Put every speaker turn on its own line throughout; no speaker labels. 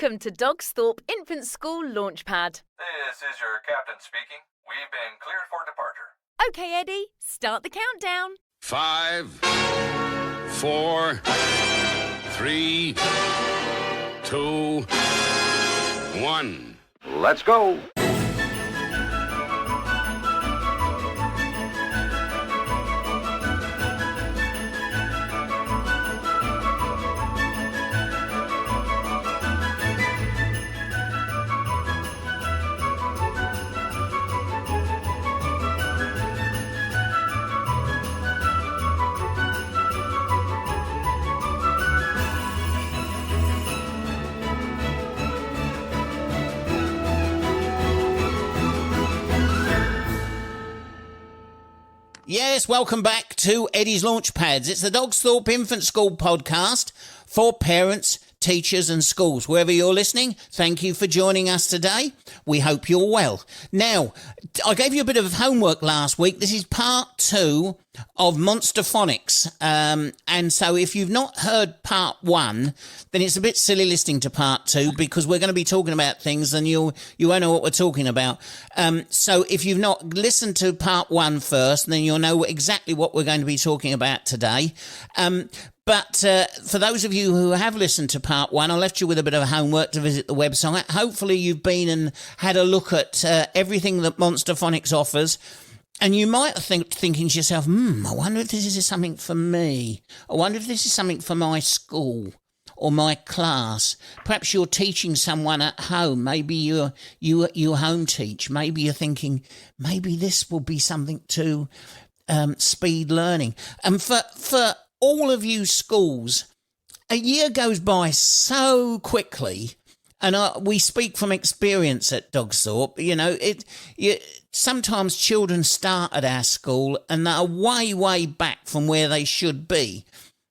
Welcome to Dogsthorpe Infant School Launchpad.
This is your captain speaking. We've been cleared for departure.
Okay, Eddie, start the countdown.
5, 4, 3, 2, 1.
Let's go.
Yes, welcome back to Eddie's Launchpads. It's the Dogsthorpe Infant School podcast for parents, teachers and schools. Wherever you're listening, thank you for joining us today. We hope you're well. Now, I gave you a bit of homework last week. This is part 2 of Monster Phonics. And so if you've not heard part 1, then it's a bit silly listening to part 2 because we're going to be talking about things and you won't know what we're talking about. So if you've not listened to part 1 first, then you'll know exactly what we're going to be talking about today. But for those of you who have listened to part 1, I left you with a bit of homework to visit the website. Hopefully you've been and had a look at everything that Monster Phonics offers. And you might thinking to yourself, I wonder if this is something for me. I wonder if this is something for my school or my class. Perhaps you're teaching someone at home. Maybe you home teach. Maybe you're thinking, maybe this will be something to speed learning. And for all of you schools, a year goes by so quickly, and we speak from experience at Dogsthorpe. You know, sometimes children start at our school and they're way back from where they should be.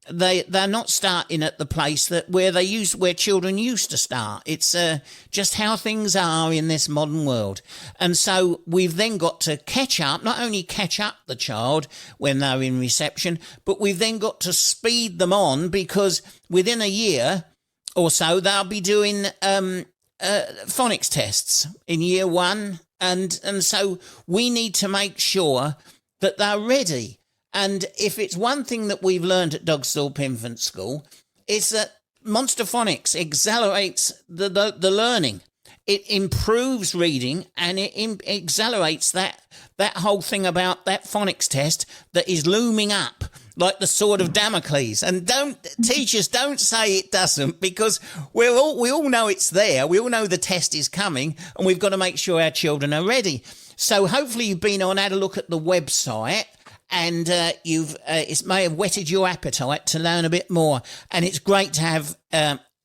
They're not starting at the place where children used to start. It's just how things are in this modern world. And so we've then got to not only catch up the child when they're in reception, but we've then got to speed them on because within a year or so they'll be doing phonics tests in year 1. And so we need to make sure that they're ready. And if it's one thing that we've learned at Dogsthorpe Infant School, it's that Monster Phonics accelerates the learning. It improves reading and it accelerates that whole thing about that phonics test that is looming up like the sword of Damocles. And teachers don't say it doesn't, because we all know it's there. We all know the test is coming and we've got to make sure our children are ready. So hopefully you've been on, had a look at the website, and it may have whetted your appetite to learn a bit more. And it's great to have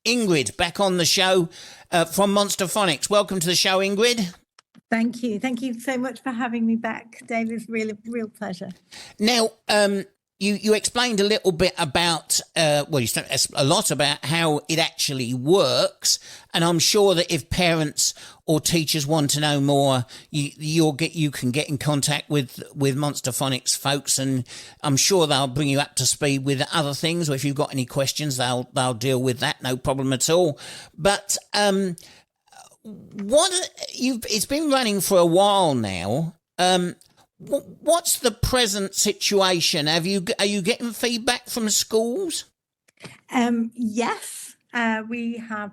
Ingrid back on the show from Monster Phonics. Welcome to the show, Ingrid.
Thank you. Thank you so much for having me back, Dave. It's really real pleasure.
Now, you explained a little bit about, you said a lot about how it actually works. And I'm sure that if parents or teachers want to know more, you can get in contact with Monster Phonics folks, and I'm sure they'll bring you up to speed with other things. Or if you've got any questions, they'll deal with that. No problem at all. But it's been running for a while now. What's the present situation? Are you getting feedback from schools?
Yes, we have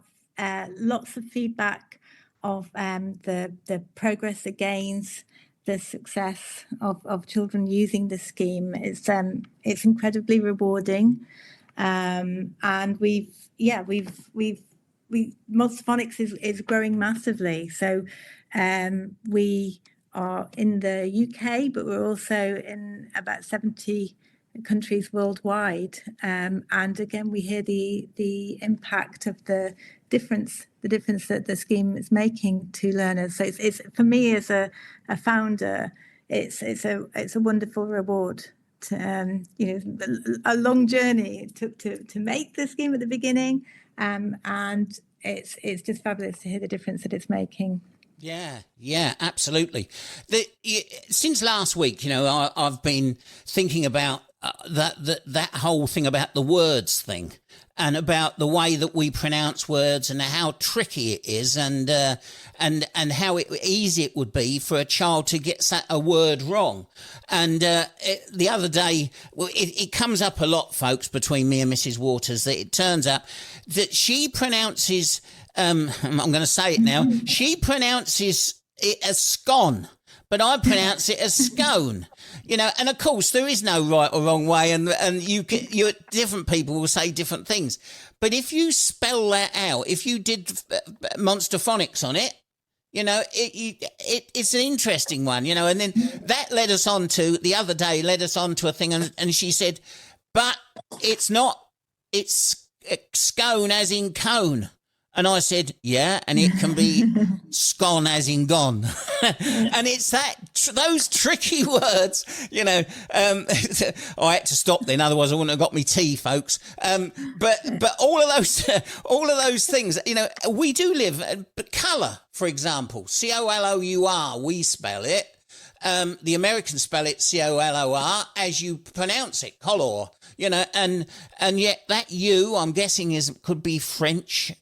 lots of feedback of the progress, the gains, the success of children using the scheme. It's incredibly rewarding, and Monster Phonics is growing massively. So we are in the UK, but we're also in about 70 countries worldwide. And again, we hear the impact of the difference that the scheme is making to learners. So it's for me as a founder, it's a wonderful reward. A long journey it took to make the scheme at the beginning, and it's just fabulous to hear the difference that it's making.
Yeah, absolutely. Since last week, I've been thinking about that whole thing about the words thing, and about the way that we pronounce words, and how tricky it is, and how easy it would be for a child to get a word wrong. And the other day, it comes up a lot, folks, between me and Mrs. Waters, that it turns out that she pronounces, I'm going to say it now, she pronounces it as scone, but I pronounce it as scone. And of course there is no right or wrong way, and you different people will say different things. But if you spell that out, if you did Monster Phonics on it, it's an interesting one, and then that led us on to the other day, a thing, and she said, but it's not, it's scone as in cone. And I said, yeah, and it can be scone as in gone. And it's those tricky words, I had to stop then, otherwise I wouldn't have got me tea, folks. But all of those things, we do live, but colour, for example, COLOUR, we spell it. The Americans spell it COLOR as you pronounce it, color, and yet that U, I'm guessing, could be French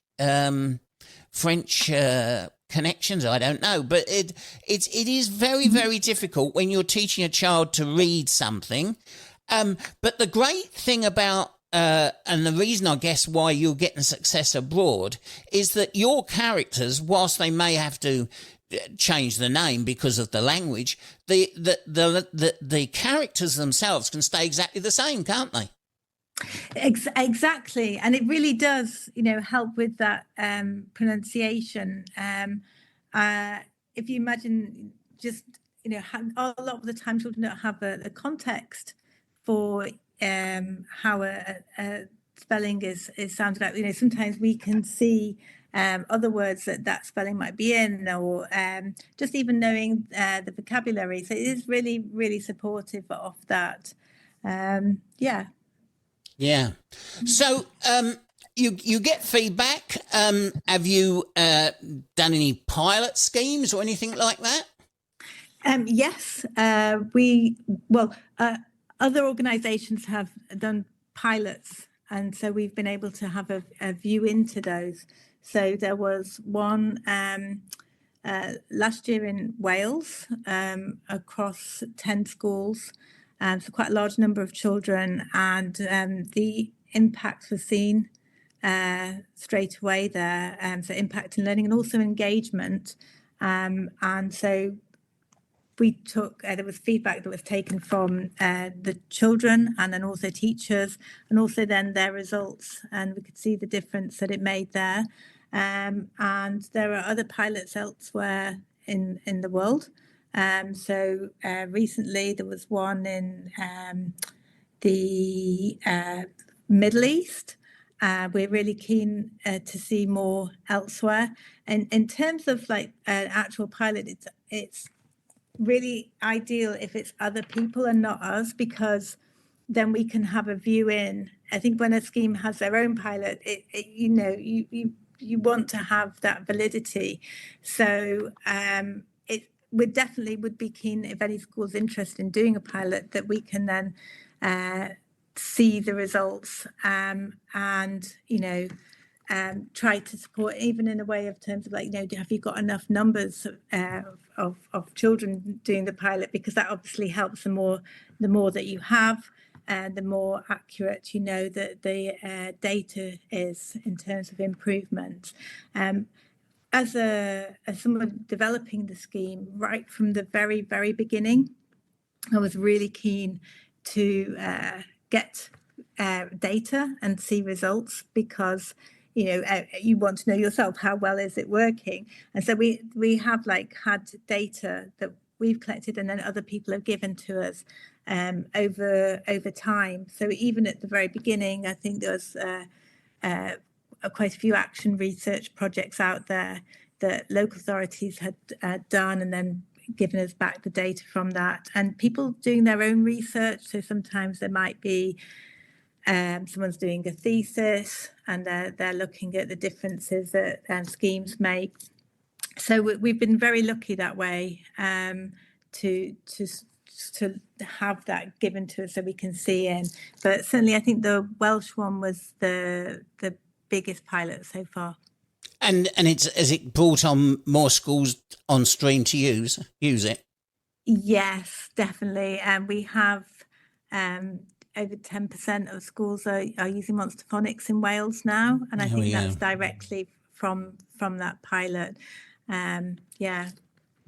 connections. I don't know, but it is very, very difficult when you're teaching a child to read something. But the great thing about and the reason, I guess, why you're getting success abroad is that your characters, whilst they may have to change the name because of the language, the characters themselves can stay exactly the same, can't they?
Exactly, and it really does, help with that pronunciation. If you imagine, just a lot of the time children don't have a context for how a spelling is sounded out. Sometimes we can see other words that spelling might be in, or just even knowing the vocabulary. So it is really, really supportive of that.
Yeah. So you get feedback. Have you done any pilot schemes or anything like that?
Yes. Other organisations have done pilots, and so we've been able to have a view into those. So there was one last year in Wales, across 10 schools, so quite a large number of children, and the impact was seen straight away there. So impact in learning and also engagement. And so we took, there was feedback that was taken from the children and then also teachers, and also then their results, and we could see the difference that it made there. And there are other pilots elsewhere in the world. So recently there was one in the Middle East. We're really keen to see more elsewhere. And in terms of like an actual pilot, it's really ideal if it's other people and not us, because then we can have a view in. I think when a scheme has their own pilot, you want to have that validity. So we definitely would be keen, if any school's interested in doing a pilot, that we can then see the results and try to support, even in a way of terms of like, have you got enough numbers of children doing the pilot? Because that obviously helps. The more that you have, the more accurate that the data is in terms of improvement. As someone developing the scheme right from the very, very beginning, I was really keen to get data and see results, because you want to know yourself, how well is it working? And so we have had data that we've collected and then other people have given to us over time. So even at the very beginning, I think there was quite a few action research projects out there that local authorities had done, and then given us back the data from that, and people doing their own research. So sometimes there might be someone's doing a thesis and they're looking at the differences that schemes make. So we've been very lucky that way to to have that given to us so we can see in. But certainly, I think the Welsh one was the biggest pilot so far.
And has it brought on more schools on stream to use it?
Yes, definitely. And we have over 10% of schools are using Monster Phonics in Wales now, and I think that's directly from that pilot. Yeah.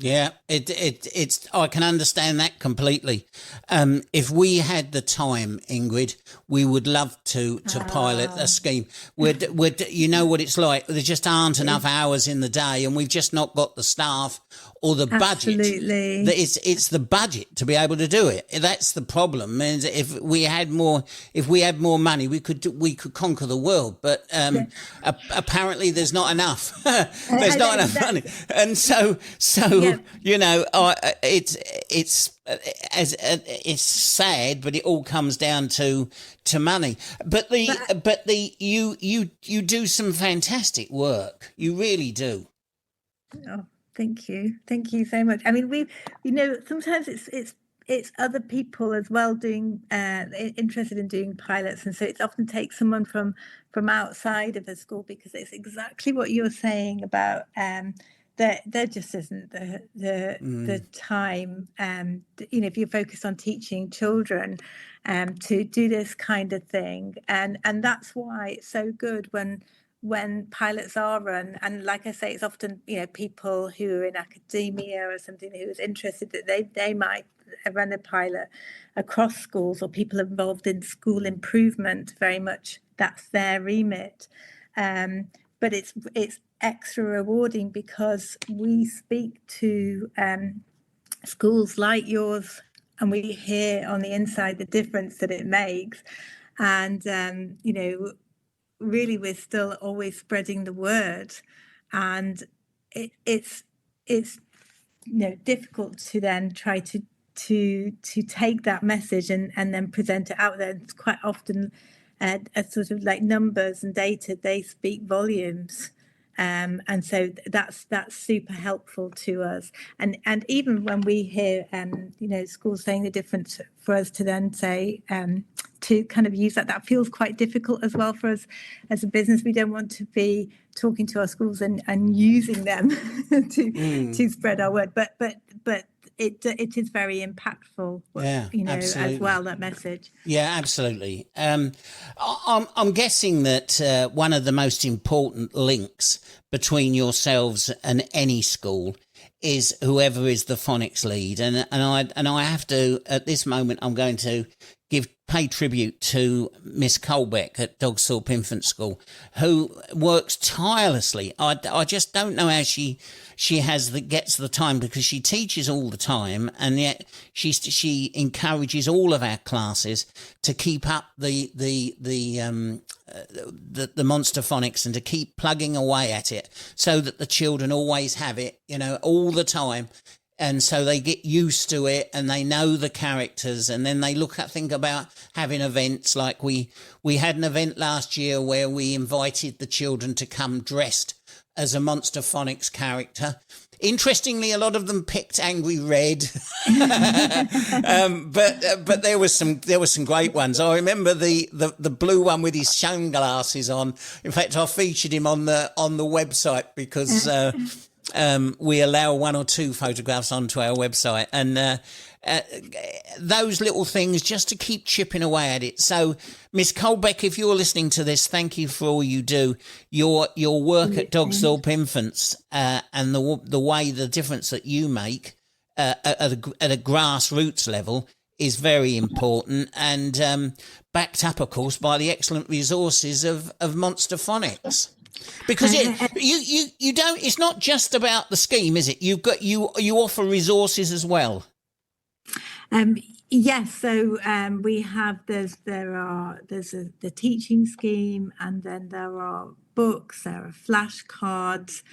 Yeah, it's. I can understand that completely. If we had the time, Ingrid, we would love to pilot a scheme. Would you know what it's like? There just aren't enough hours in the day, and we've just not got the staff or the budget.
Absolutely,
it's the budget to be able to do it. That's the problem. And if we had more money, we could conquer the world. But apparently, there's not enough. There's not enough money, and so. Yeah. You know, it's sad, but it all comes down to money. But you do some fantastic work. You really do.
Oh, thank you so much. I mean, sometimes it's other people as well doing interested in doing pilots, and so it often takes someone from outside of a school, because it's exactly what you're saying about. There just isn't the time, if you're focused on teaching children to do this kind of thing, and that's why it's so good when pilots are run. And like I say, it's often people who are in academia or something who is interested, that they might run a pilot across schools, or people involved in school improvement. Very much that's their remit. But it's extra rewarding because we speak to schools like yours, and we hear on the inside the difference that it makes. And really, we're still always spreading the word, and it's difficult to then try to take that message and then present it out there. It's quite often a sort of like numbers and data, they speak volumes. And so that's super helpful to us. And even when we hear, schools saying the difference, for us to then say, to kind of use that feels quite difficult as well for us as a business. We don't want to be talking to our schools and using them to spread our word, but it is very impactful.
Absolutely.
As well, that message.
Yeah, absolutely. I'm guessing that one of the most important links between yourselves and any school is whoever is the phonics lead, and I have to, at this moment, I'm going to pay tribute to Miss Colbeck at Dogsthorpe Infant School, who works tirelessly. I just don't know how she gets the time, because she teaches all the time, and yet she encourages all of our classes to keep up the Monster Phonics, and to keep plugging away at it, so that the children always have it, all the time. And so they get used to it, and they know the characters, and then they think about having events. Like we had an event last year where we invited the children to come dressed as a Monster Phonics character. Interestingly, a lot of them picked Angry Red, but there was some great ones. I remember the blue one with his sunglasses on. In fact, I featured him on the website, because we allow one or two photographs onto our website, and those little things just to keep chipping away at it. So, Miss Colbeck, if you're listening to this, thank you for all you do. Your work at Dogsthorpe Infants, and the difference that you make at a grassroots level is very important, and backed up, of course, by the excellent resources of Monster Phonics. Because you don't. It's not just about the scheme, is it? You offer resources as well.
Yes. So we have there's the teaching scheme, and then there are books. There are flashcards,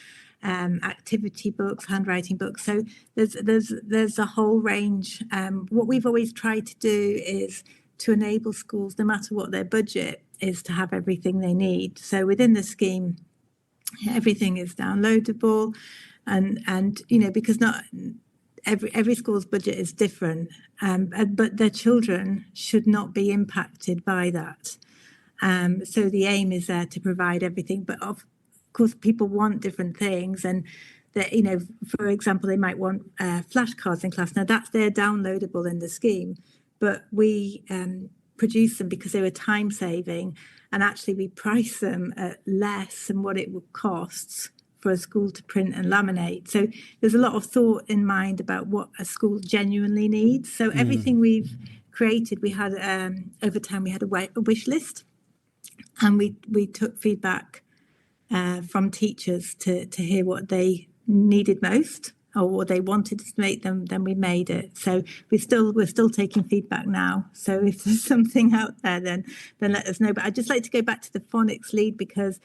activity books, handwriting books. So there's a whole range. What we've always tried to do is to enable schools, no matter what their budget is, to have everything they need. So within the scheme, everything is downloadable, and because not every school's budget is different, but their children should not be impacted by that. So the aim is there to provide everything, but of course people want different things, and that, for example, they might want flashcards in class. Now they're downloadable in the scheme, but we produce them because they were time saving, and actually we price them at less than what it would cost for a school to print and laminate. So there's a lot of thought in mind about what a school genuinely needs. So everything we've created, we had over time we had a wish list, and we took feedback from teachers to hear what they needed most or what they wanted to make them. Then we made it. So we're still taking feedback now. So if there's something out there, then let us know. But I'd just like to go back to the phonics lead, because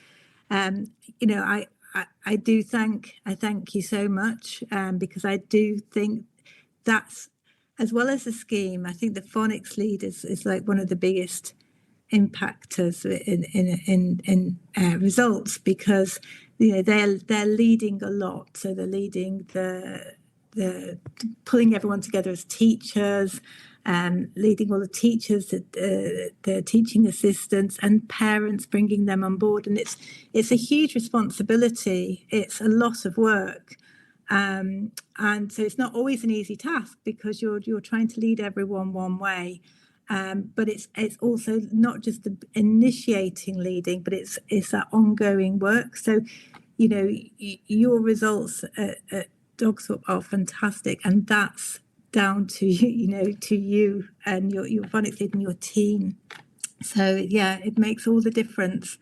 I thank you so much, because I do think that's, as well as the scheme, I think the phonics lead is like one of the biggest impactors in results, because they're leading a lot. So they're leading the pulling everyone together as teachers, leading all the teachers, the teaching assistants and parents, bringing them on board. And it's a huge responsibility. It's a lot of work. And so it's not always an easy task, because you're trying to lead everyone one way. But it's also not just the initiating leading, but it's that ongoing work. So, your results at Dogsthorpe are fantastic, and that's down to you and your phonics lead and your team. So yeah, it makes all the difference.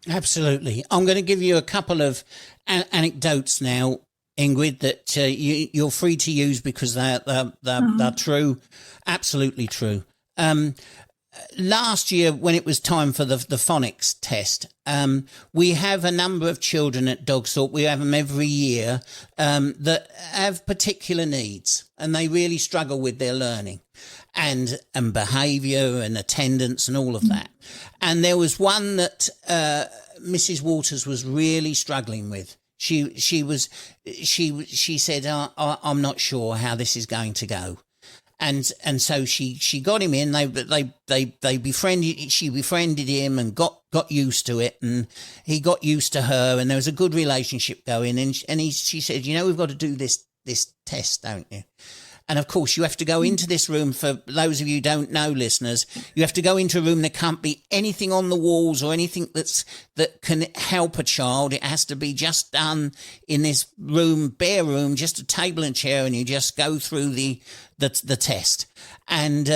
Absolutely. I'm going to give you a couple of anecdotes now, Ingrid, that you're free to use, because they're true, absolutely true. Last year, when it was time for the phonics test, we have a number of children at Dogsthorpe. We have them every year that have particular needs, and they really struggle with their learning and behaviour and attendance and all of that. And there was one that Mrs. Waters was really struggling with. She said, "I'm not sure how this is going to go." And so she got him in. They befriended. She befriended him and got used to it, and he got used to her, and there was a good relationship going. And she said, "We've got to do this test, don't you?" And of course, you have to go into this room. For those of you who don't know, listeners, you have to go into a room. There can't be anything on the walls or anything that can help a child. It has to be just done in this room, bare room, just a table and chair, and you just go through the test. And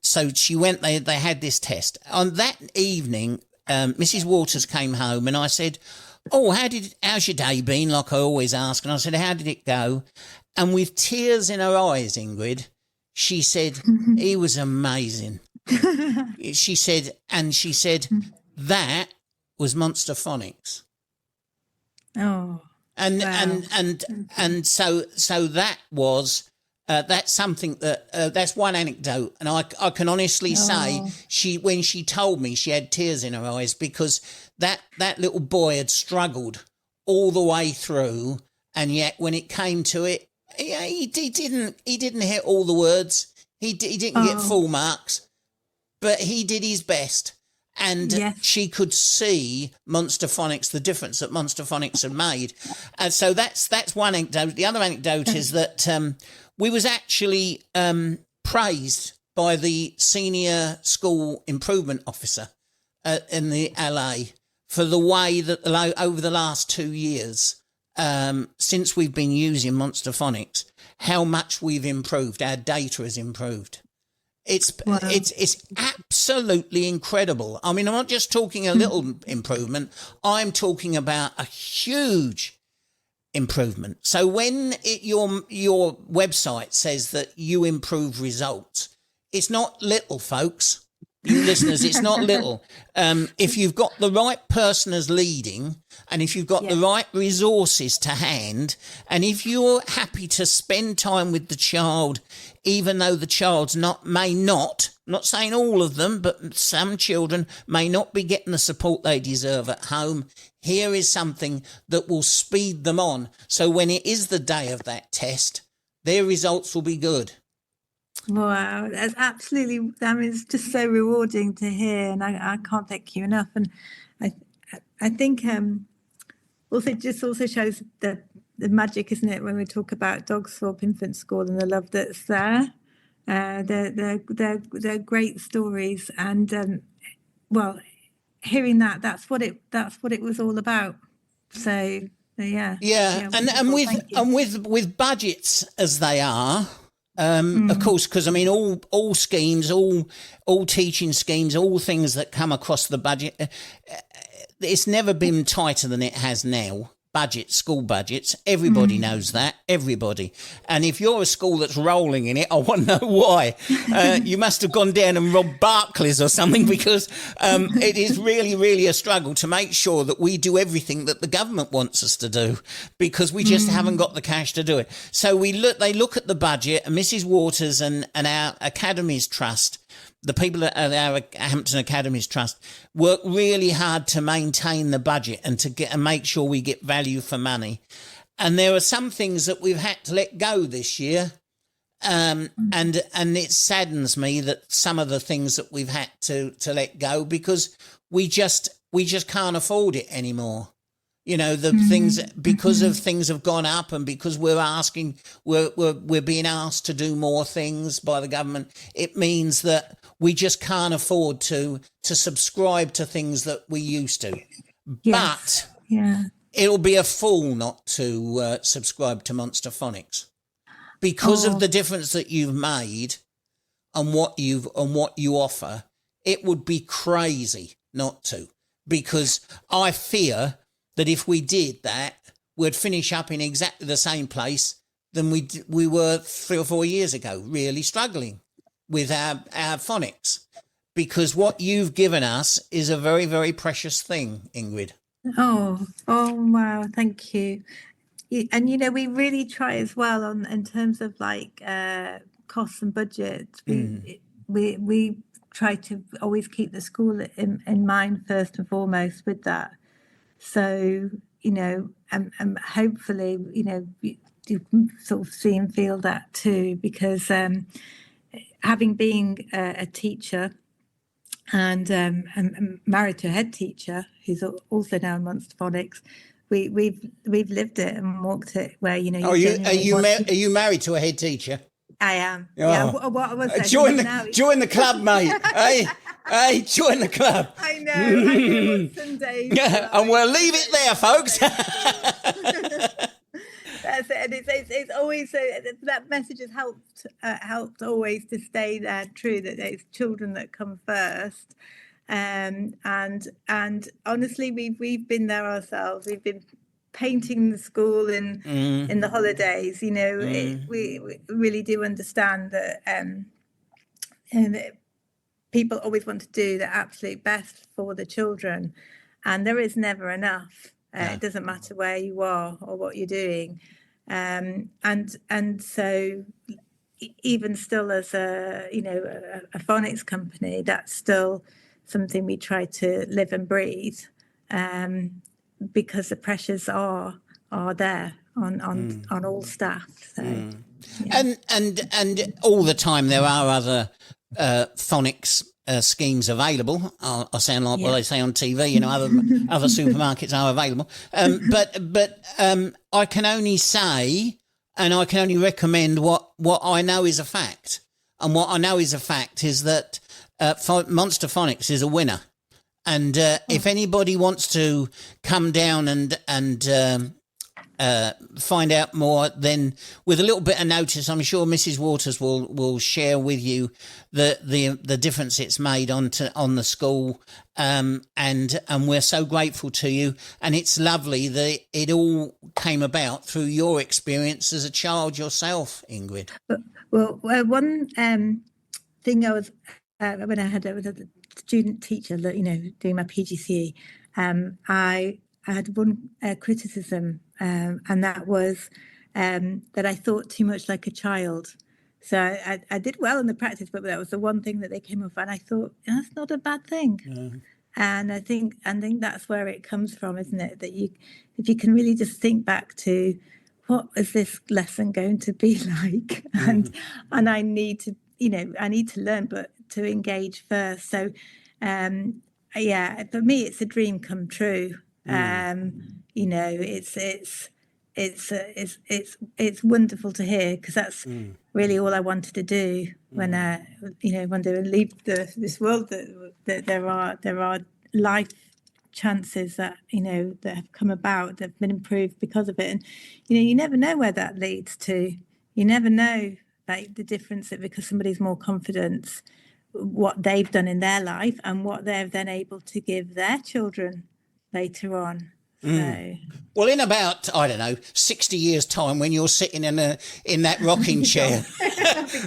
so she went. They had this test on that evening. Mrs. Waters came home, and I said, "Oh, how's your day been?" Like I always ask. And I said, "How did it go?" And with tears in her eyes, Ingrid, she said, "He was amazing." She said, that was Monster Phonics.
Oh,
and
wow.
and so that was that's something that that's one anecdote, and I can honestly say when she told me, she had tears in her eyes, because that little boy had struggled all the way through, and yet when it came to it, he didn't hit all the words. He didn't get full marks, but he did his best. And
yes.
She could see Monster Phonics, the difference that Monster Phonics had made. And so that's one anecdote. The other anecdote is that we was actually praised by the senior school improvement officer in the LA for the way that over the last 2 years, since we've been using Monster Phonics, how much we've improved. Our data has improved. It's absolutely incredible. I mean, I'm not just talking a little improvement. I'm talking about a huge improvement. So when your website says that you improve results, it's not little, folks. You listeners, it's not little. If you've got the right person as leading, and if you've got the right resources to hand, and if you're happy to spend time with the child, even though the child's not saying all of them, but some children may not be getting the support they deserve at home, here is something that will speed them on. So when it is the day of that test, their results will be good.
Wow, that's absolutely, I mean, it's just so rewarding to hear, and I can't thank you enough. And I think also it just also shows the magic, isn't it, when we talk about Dogsthorpe Infant School and the love that's there. They're great stories, and well, hearing that's what it was all about. So yeah,
and with budgets as they are. Of course, because I mean, all schemes, all teaching schemes, all things that come across the budget, it's never been tighter than it has now. School budgets, everybody knows that, everybody. And if you're a school that's rolling in it, I want to know why. You must have gone down and robbed Barclays or something, because it is really, really a struggle to make sure that we do everything that the government wants us to do, because we just haven't got the cash to do it. So they look at the budget, and Mrs. Waters and our Academies Trust, the people at our Hampton Academies Trust, work really hard to maintain the budget and to make sure we get value for money. And there are some things that we've had to let go this year. And it saddens me that some of the things that we've had to let go, because we just can't afford it anymore. You know, the things, because of things have gone up, and because we're being asked to do more things by the government, it means that we just can't afford to subscribe to things that we used to. Yes. But it'll be a fool not to subscribe to Monster Phonics, because of the difference that you've made and what you offer. It would be crazy not to, because I fear that if we did that, we'd finish up in exactly the same place than we were 3 or 4 years ago, really struggling with our phonics, because what you've given us is a very, very precious thing, Ingrid.
Oh, wow, thank you. And, you know, we really try as well in terms of like costs and budgets. We try to always keep the school in mind first and foremost with that. So, you know, and hopefully, you know, you sort of see and feel that too, because having been a teacher and married to a head teacher who's also now in Monster Phonics, we've lived it and walked it. Where, you know,
are you married to a head teacher?
I am.
Oh.
Yeah. What I was
join the club, mate. Hey, join the club.
I know. Some days.
Yeah, and we'll leave it there, folks.
That's it. And it's always that message has helped always to stay there true, that it's children that come first. And honestly, we've been there ourselves. We've been painting the school in the holidays. You know, we really do understand that, and that people always want to do the absolute best for the children, and there is never enough. It doesn't matter where you are or what you're doing, and so even still, as a phonics company, that's still something we try to live and breathe, because the pressures are there on all staff. So,
and all the time there are other phonics schemes available. I sound like what they say on TV. You know, other supermarkets are available. But I can only say, and I can only recommend what I know is a fact. And what I know is a fact is that Monster Phonics is a winner. And if anybody wants to come down and find out more, then with a little bit of notice, I'm sure Mrs. Waters will share with you the difference it's made on the school, and we're so grateful to you. And it's lovely that it all came about through your experience as a child yourself, Ingrid.
Well, one thing I was when I was a student teacher, doing my PGCE, I had one criticism, and that was that I thought too much like a child. So I did well in the practice, but that was the one thing that they came up, and I thought that's not a bad thing.
Yeah.
And I think that's where it comes from, isn't it? That if you can really just think back to what is this lesson going to be like, and I need to, I need to learn, but to engage first. So, yeah, for me, it's a dream come true. It's wonderful to hear, because that's really all I wanted to do when one day I leave this world. That there are life chances that that have come about, that have been improved because of it, and you never know where that leads to. You never know, like, the difference that, because somebody's more confident, what they've done in their life and what they're then able to give their children later on. So.
Well, in about, I don't know, 60 years' time, when you're sitting in that rocking chair,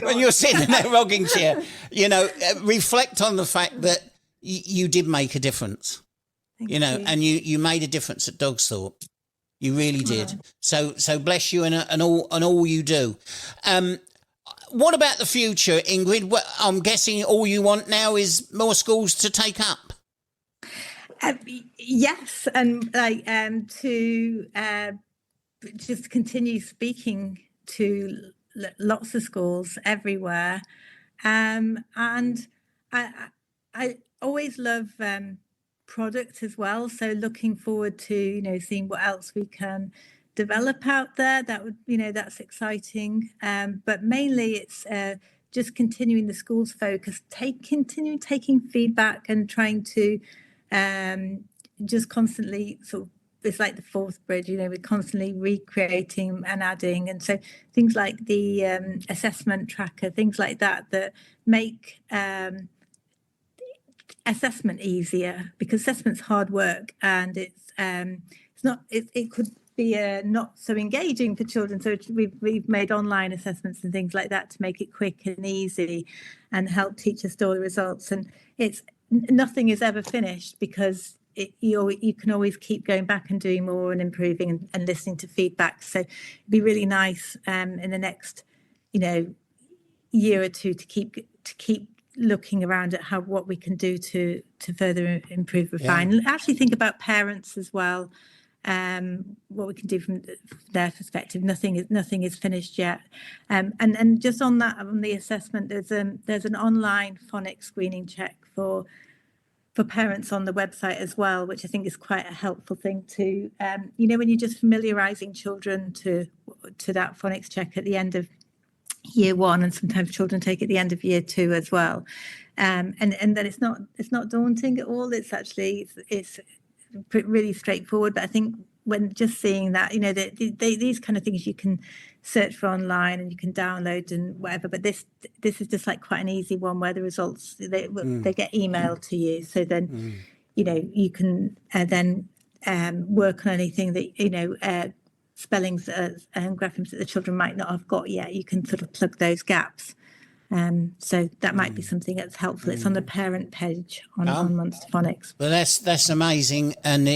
when you're sitting in that rocking chair, reflect on the fact that you did make a difference,
Thank you.
and you made a difference at Dogsthorpe. You really did. So bless you and all you do. What about the future, Ingrid? I'm guessing all you want now is more schools to take up.
Yes, and to just continue speaking to lots of schools everywhere, and I always love product as well. So looking forward to seeing what else we can develop out there. That would that's exciting. But mainly it's just continuing the school's focus, continue taking feedback and trying to just constantly sort of, it's like the fourth bridge, we're constantly recreating and adding. And so things like the assessment tracker, things like that make assessment easier, because assessment's hard work, and it's not, it could be not so engaging for children. So we've made online assessments and things like that to make it quick and easy and help teachers store the results. And nothing is ever finished, because you can always keep going back and doing more and improving and listening to feedback. So it'd be really nice in the next year or two to keep looking around at what we can do to further improve, refine, and actually think about parents as well. What we can do from their perspective. Nothing is finished yet. And just on the assessment, there's an online phonics screening check for parents on the website as well, which I think is quite a helpful thing to, when you're just familiarising children to that phonics check at the end of year one, and sometimes children take it at the end of year two as well. And then it's not daunting at all. It's actually it's really straightforward. But I think when just seeing that, these kind of things you can search for online and you can download and whatever, but this is just like quite an easy one, where the results they get emailed to you. So then you can then work on anything that spellings and graphemes that the children might not have got yet. You can sort of plug those gaps. So that might be something that's helpful. It's on the parent page on Monster Phonics.
Well, that's amazing, and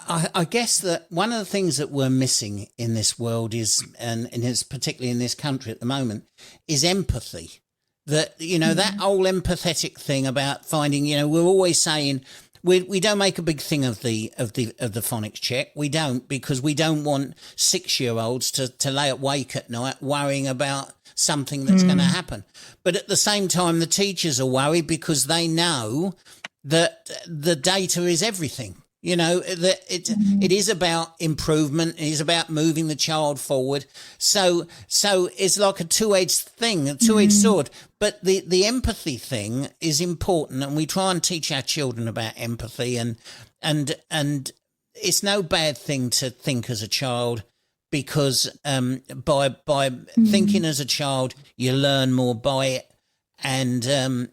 I guess that one of the things that we're missing in this world is, and it's particularly in this country at the moment, is empathy. That that whole empathetic thing about finding. We're always saying we don't make a big thing of the phonics check. We don't, because we don't want 6-year-olds to lay awake at night worrying about something that's going to happen. But at the same time, the teachers are worried, because they know that the data is everything. That it is about improvement. It is about moving the child forward. So it's like a two-edged thing, a two-edged sword. But the empathy thing is important, and we try and teach our children about empathy, and it's no bad thing to think as a child, because by thinking as a child, you learn more by it, and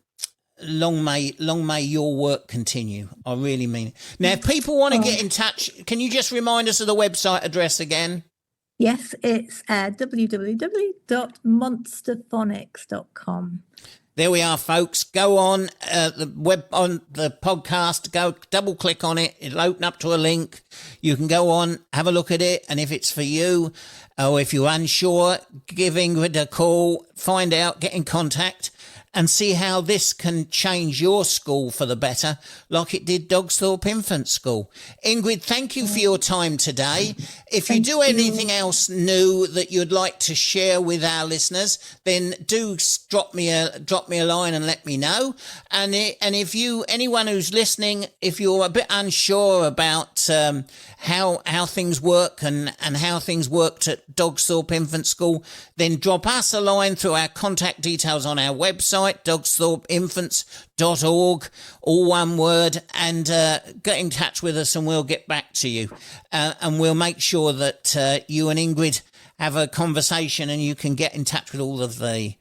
long may your work continue. I really mean it. Now, if people want to get in touch, can you just remind us of the website address again?
Yes, it's www.monsterphonics.com.
There we are, folks. Go on the podcast, go double click on it. It'll open up to a link. You can go on, have a look at it. And if it's for you, or if you're unsure, give Ingrid a call, find out, get in contact and see how this can change your school for the better, like it did Dogsthorpe Infant School. Ingrid, thank you for your time today. If you do anything else new that you'd like to share with our listeners, then do drop me a line and let me know. And if anyone who's listening, if you're a bit unsure about how things work and how things worked at Dogsthorpe Infant School, then drop us a line through our contact details on our website, dogsthorpeinfants.org, all one word, and get in touch with us and we'll get back to you. And we'll make sure that you and Ingrid have a conversation and you can get in touch with all of the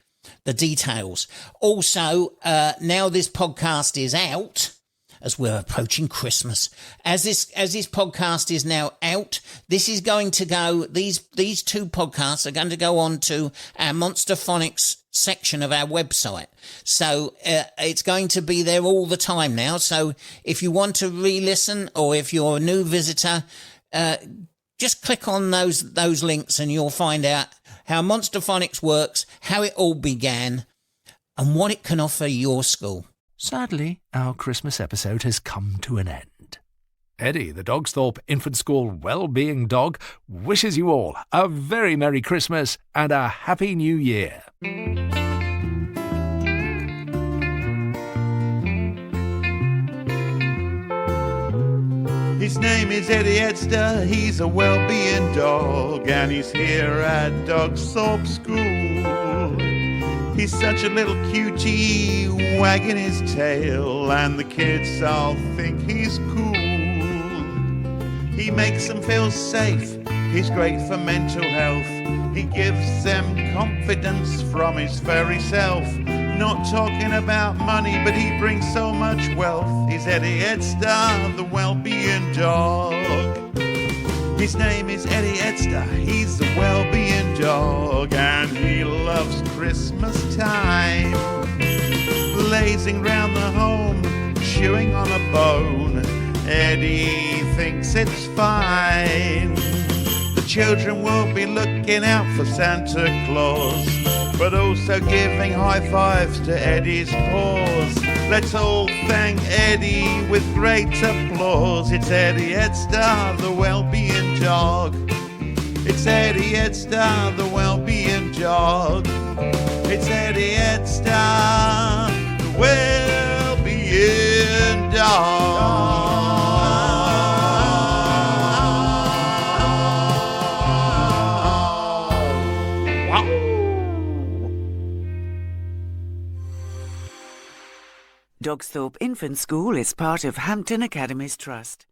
details. Also, now this podcast is out, as we're approaching Christmas, as this podcast is now out, this is going to go, these two podcasts are going to go on to our Monster Phonics section of our website. So it's going to be there all the time now. So if you want to re-listen, or if you're a new visitor, just click on those links and you'll find out how Monster Phonics works, how it all began, and what it can offer your school.
Sadly, our Christmas episode has come to an end. Eddie, the Dogsthorpe Infant School Wellbeing Dog, wishes you all a very Merry Christmas and a Happy New Year.
His name is Eddie Edster, he's a well-being dog, and he's here at Dogsthorpe School. He's such a little cutie, wagging his tail, and the kids all think he's cool. He makes them feel safe, he's great for mental health. He gives them confidence from his very self. Not talking about money, but he brings so much wealth. He's Eddie Edster, the well-being dog. His name is Eddie Edster, he's the well-being dog, and he loves Christmas time. Lazing round the home, chewing on a bone, Eddie thinks it's fine. The children will be looking out for Santa Claus, but also giving high fives to Eddie's paws. Let's all thank Eddie with great applause. It's Eddie Edster, the well-being dog. It's Eddie Edster, the well-being dog. It's Eddie Edster, the well-being dog.
Dogsthorpe Infant School is part of Hampton Academies Trust.